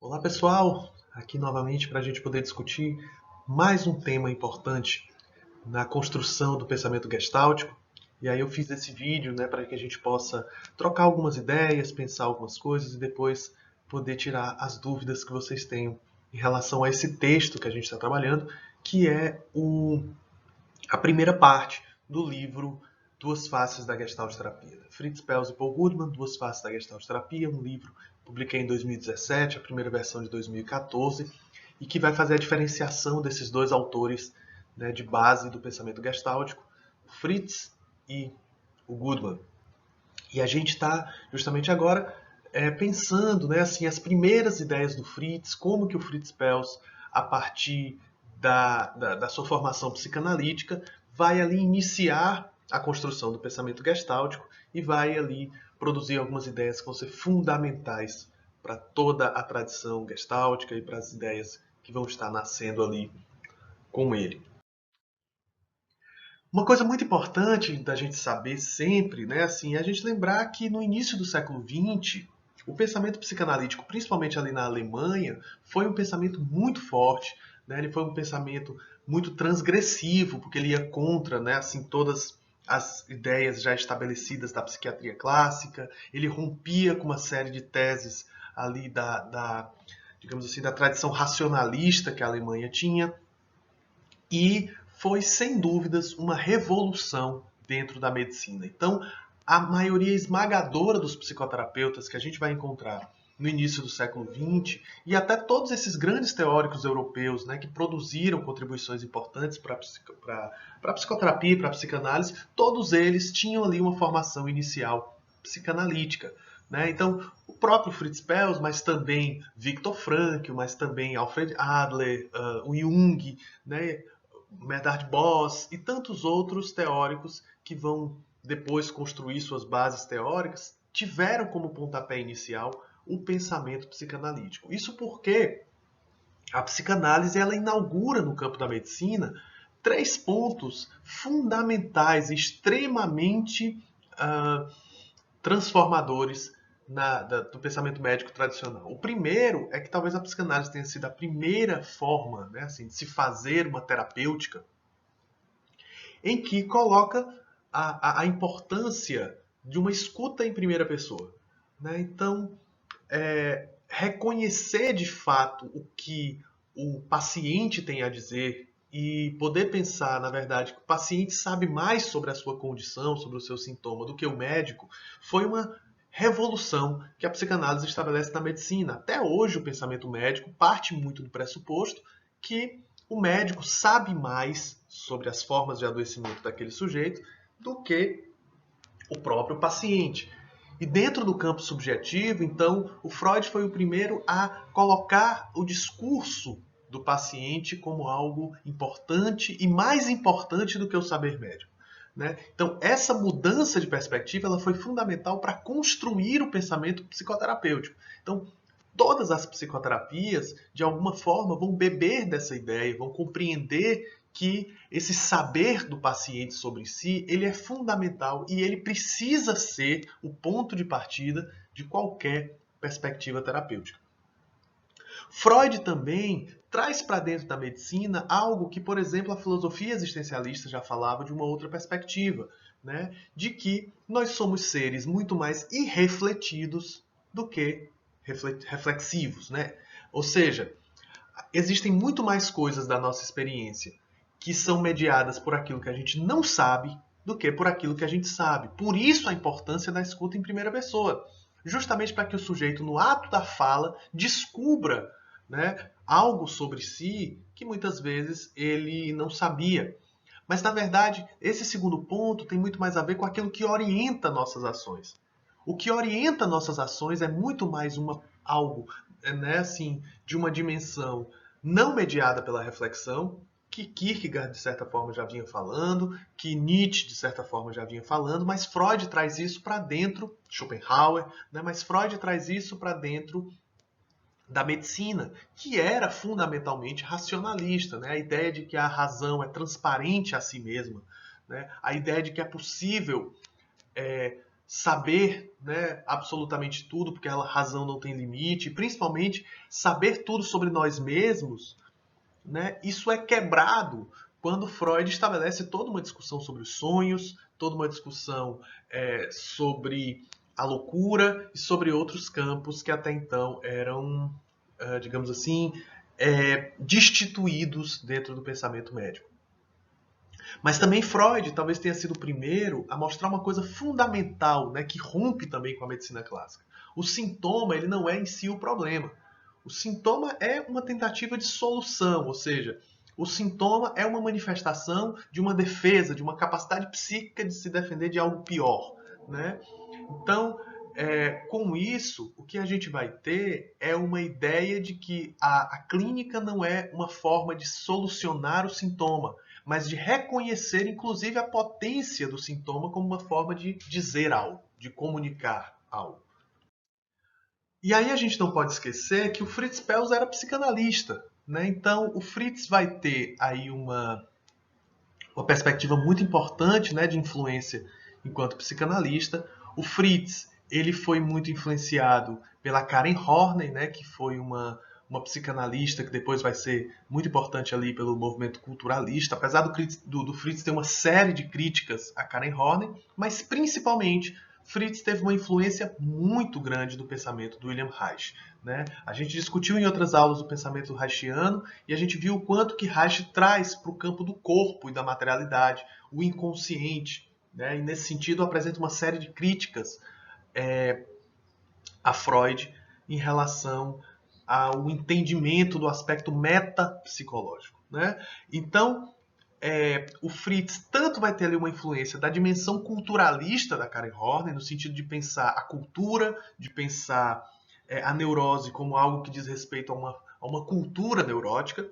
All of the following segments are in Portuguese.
Olá pessoal, aqui novamente para a gente poder discutir mais um tema importante na construção do pensamento gestáltico. E aí eu fiz esse vídeo, para que a gente possa trocar algumas ideias, pensar algumas coisas e depois poder tirar as dúvidas que vocês tenham em relação a esse texto que a gente está trabalhando, que é a primeira parte do livro Duas Faces da Gestalt Terapia. Fritz Perls e Paul Goodman, Duas Faces da Gestalt Terapia, um livro que publiquei em 2017, a primeira versão de 2014, e que vai fazer a diferenciação desses dois autores, de base do pensamento gestáltico, o Fritz e o Goodman. E a gente está justamente agora pensando, as primeiras ideias do Fritz, como que o Fritz Perls, a partir da sua formação psicanalítica, vai ali iniciar a construção do pensamento gestáltico e vai ali produzir algumas ideias que vão ser fundamentais para toda a tradição gestáltica e para as ideias que vão estar nascendo ali com ele. Uma coisa muito importante da gente saber sempre, é a gente lembrar que no início do século XX, o pensamento psicanalítico, principalmente ali na Alemanha, foi um pensamento muito forte, Ele foi um pensamento muito transgressivo, porque ele ia contra, todas as ideias já estabelecidas da psiquiatria clássica, ele rompia com uma série de teses ali digamos assim, da tradição racionalista que a Alemanha tinha, e foi, sem dúvidas, uma revolução dentro da medicina. Então, a maioria esmagadora dos psicoterapeutas que a gente vai encontrar no início do século XX, e até todos esses grandes teóricos europeus que produziram contribuições importantes para a psicoterapia e para a psicanálise, todos eles tinham ali uma formação inicial psicanalítica. Então, o próprio Fritz Perls, mas também Viktor Frankl, mas também Alfred Adler, o Jung, Medard Boss e tantos outros teóricos que vão depois construir suas bases teóricas, tiveram como pontapé inicial o pensamento psicanalítico. Isso porque a psicanálise ela inaugura no campo da medicina 3 pontos fundamentais, extremamente transformadores do pensamento médico tradicional. O primeiro é que talvez a psicanálise tenha sido a primeira forma de se fazer uma terapêutica em que coloca a importância de uma escuta em primeira pessoa. Então, reconhecer de fato o que o paciente tem a dizer e poder pensar, na verdade, que o paciente sabe mais sobre a sua condição, sobre o seu sintoma, do que o médico, foi uma revolução que a psicanálise estabelece na medicina. Até hoje, o pensamento médico parte muito do pressuposto que o médico sabe mais sobre as formas de adoecimento daquele sujeito do que o próprio paciente. E dentro do campo subjetivo, então, o Freud foi o primeiro a colocar o discurso do paciente como algo importante e mais importante do que o saber médico. Então, essa mudança de perspectiva ela foi fundamental para construir o pensamento psicoterapêutico. Então, todas as psicoterapias, de alguma forma, vão beber dessa ideia, vão compreender que esse saber do paciente sobre si, ele é fundamental e ele precisa ser o ponto de partida de qualquer perspectiva terapêutica. Freud também traz para dentro da medicina algo que, por exemplo, a filosofia existencialista já falava de uma outra perspectiva, de que nós somos seres muito mais irrefletidos do que reflexivos. Ou seja, existem muito mais coisas da nossa experiência que são mediadas por aquilo que a gente não sabe do que por aquilo que a gente sabe. Por isso a importância da escuta em primeira pessoa. Justamente para que o sujeito, no ato da fala, descubra algo sobre si que muitas vezes ele não sabia. Mas, na verdade, esse segundo ponto tem muito mais a ver com aquilo que orienta nossas ações. O que orienta nossas ações é muito mais algo de uma dimensão não mediada pela reflexão, que Kierkegaard, de certa forma, já vinha falando, que Nietzsche, de certa forma, já vinha falando, mas Freud traz isso para dentro, Schopenhauer, mas Freud traz isso para dentro da medicina, que era fundamentalmente racionalista, a ideia de que a razão é transparente a si mesma, a ideia de que é possível saber, né, absolutamente tudo, porque a razão não tem limite, e principalmente saber tudo sobre nós mesmos, né, isso é quebrado quando Freud estabelece toda uma discussão sobre os sonhos, toda uma discussão sobre a loucura e sobre outros campos que até então eram, digamos assim, destituídos dentro do pensamento médico. Mas também Freud talvez tenha sido o primeiro a mostrar uma coisa fundamental, né, que rompe também com a medicina clássica. O sintoma, ele não é em si o problema. O sintoma é uma tentativa de solução, ou seja, o sintoma é uma manifestação de uma defesa, de uma capacidade psíquica de se defender de algo pior, né? Então, com isso, o que a gente vai ter é uma ideia de que a clínica não é uma forma de solucionar o sintoma, mas de reconhecer, inclusive, a potência do sintoma como uma forma de dizer algo, de comunicar algo. E aí a gente não pode esquecer que o Fritz Perls era psicanalista, né? Então, o Fritz vai ter aí uma perspectiva muito importante, né, de influência enquanto psicanalista. O Fritz, ele foi muito influenciado pela Karen Horney, né, que foi uma psicanalista que depois vai ser muito importante ali pelo movimento culturalista, apesar do Fritz ter uma série de críticas a Karen Horney, mas principalmente Fritz teve uma influência muito grande do pensamento do William Reich. Né? A gente discutiu em outras aulas o pensamento reichiano e a gente viu o quanto que Reich traz para o campo do corpo e da materialidade, o inconsciente. Né? E nesse sentido apresenta uma série de críticas a Freud em relação ao entendimento do aspecto metapsicológico. Né? Então, o Fritz tanto vai ter ali uma influência da dimensão culturalista da Karen Horney, no sentido de pensar a cultura, de pensar a neurose como algo que diz respeito a uma cultura neurótica,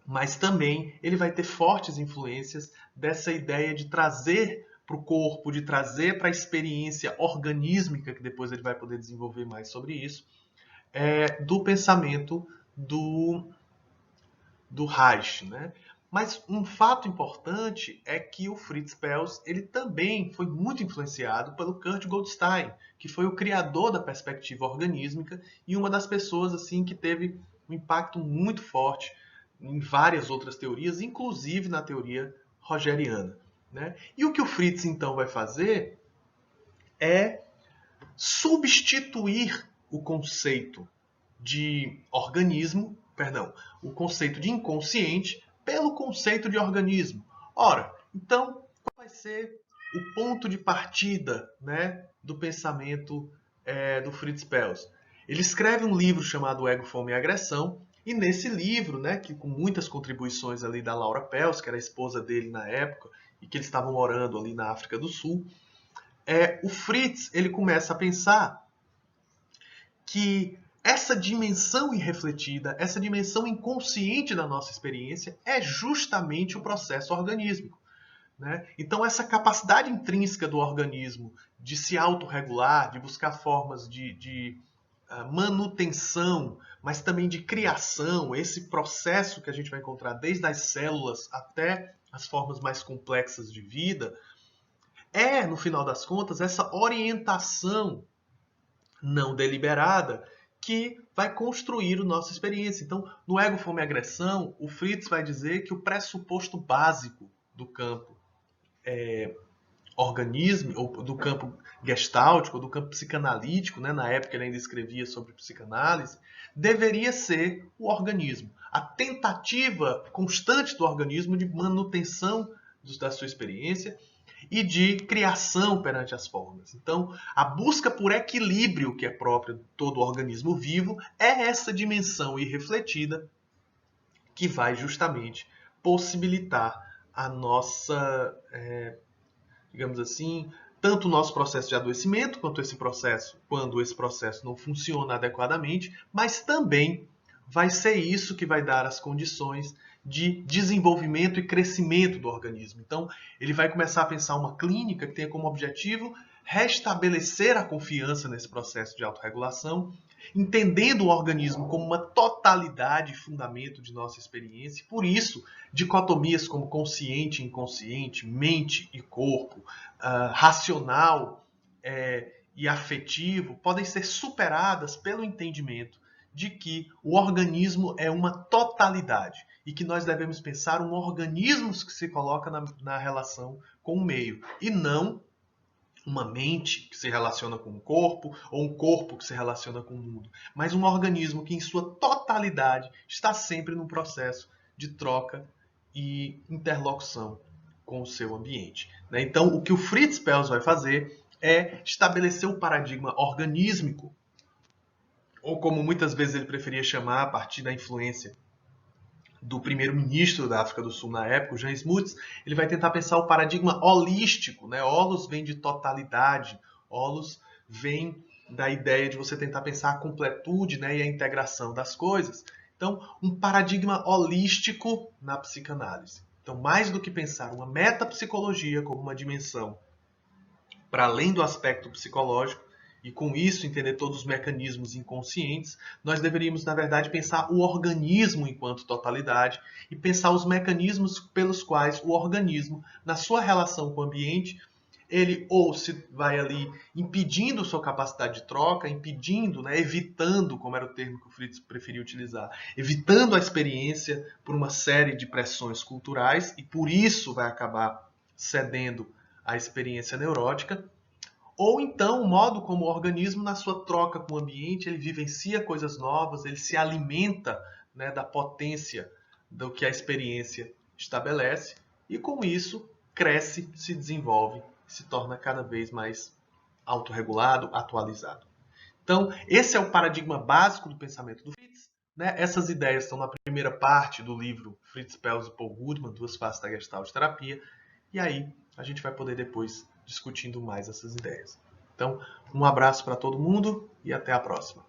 mas também ele vai ter fortes influências dessa ideia de trazer para o corpo, de trazer para a experiência organísmica, que depois ele vai poder desenvolver mais sobre isso, do pensamento do Reich, né? Mas um fato importante é que o Fritz Perls ele também foi muito influenciado pelo Kurt Goldstein, que foi o criador da perspectiva organísmica e uma das pessoas assim que teve um impacto muito forte em várias outras teorias, inclusive na teoria rogeriana. Né? E o que o Fritz então vai fazer é substituir o conceito de organismo, perdão, o conceito de inconsciente pelo conceito de organismo. Ora, então, qual vai ser o ponto de partida, né, do pensamento do Fritz Perls? Ele escreve um livro chamado Ego, Fome e Agressão, e nesse livro, né, que com muitas contribuições ali da Laura Perls, que era a esposa dele na época, e que eles estavam morando ali na África do Sul, o Fritz ele começa a pensar que essa dimensão irrefletida, essa dimensão inconsciente da nossa experiência é justamente o processo organísmico. Né? Então, essa capacidade intrínseca do organismo de se autorregular, de buscar formas de manutenção, mas também de criação, esse processo que a gente vai encontrar desde as células até as formas mais complexas de vida, no final das contas, essa orientação não deliberada que vai construir a nossa experiência. Então, no Ego, Fome e Agressão, o Fritz vai dizer que o pressuposto básico do campo organismo, ou do campo gestáltico, ou do campo psicanalítico, né, na época ele ainda escrevia sobre psicanálise, deveria ser o organismo. A tentativa constante do organismo de manutenção da sua experiência e de criação perante as formas. Então, a busca por equilíbrio que é própria de todo organismo vivo é essa dimensão irrefletida que vai justamente possibilitar a nossa, digamos assim, tanto o nosso processo de adoecimento, quanto esse processo, quando esse processo não funciona adequadamente, mas também vai ser isso que vai dar as condições de desenvolvimento e crescimento do organismo. Então, ele vai começar a pensar uma clínica que tenha como objetivo restabelecer a confiança nesse processo de autorregulação, entendendo o organismo como uma totalidade e fundamento de nossa experiência. Por isso, dicotomias como consciente e inconsciente, mente e corpo, racional e afetivo podem ser superadas pelo entendimento de que o organismo é uma totalidade e que nós devemos pensar um organismo que se coloca na relação com o meio e não uma mente que se relaciona com o corpo ou um corpo que se relaciona com o mundo, mas um organismo que em sua totalidade está sempre num processo de troca e interlocução com o seu ambiente. Então, o que o Fritz Perls vai fazer é estabelecer o paradigma organísmico, ou como muitas vezes ele preferia chamar, a partir da influência do primeiro-ministro da África do Sul na época, o Jan Smuts, ele vai tentar pensar o paradigma holístico, né? Holos vem de totalidade, holos vem da ideia de você tentar pensar a completude, né, e a integração das coisas. Então, um paradigma holístico na psicanálise. Então, mais do que pensar uma metapsicologia como uma dimensão para além do aspecto psicológico, e com isso entender todos os mecanismos inconscientes, nós deveríamos, na verdade, pensar o organismo enquanto totalidade e pensar os mecanismos pelos quais o organismo, na sua relação com o ambiente, ele ou se vai ali impedindo sua capacidade de troca, impedindo, né, evitando, como era o termo que o Fritz preferia utilizar, evitando a experiência por uma série de pressões culturais e por isso vai acabar cedendo à experiência neurótica, ou então o modo como o organismo, na sua troca com o ambiente, ele vivencia coisas novas, ele se alimenta, né, da potência do que a experiência estabelece e com isso cresce, se desenvolve, se torna cada vez mais autorregulado, atualizado. Então, esse é o paradigma básico do pensamento do Fritz. Né? Essas ideias estão na primeira parte do livro Fritz Perls e Paul Goodman, Duas Faces da Gestalt Terapia, e aí a gente vai poder depois discutindo mais essas ideias. Então, um abraço para todo mundo e até a próxima.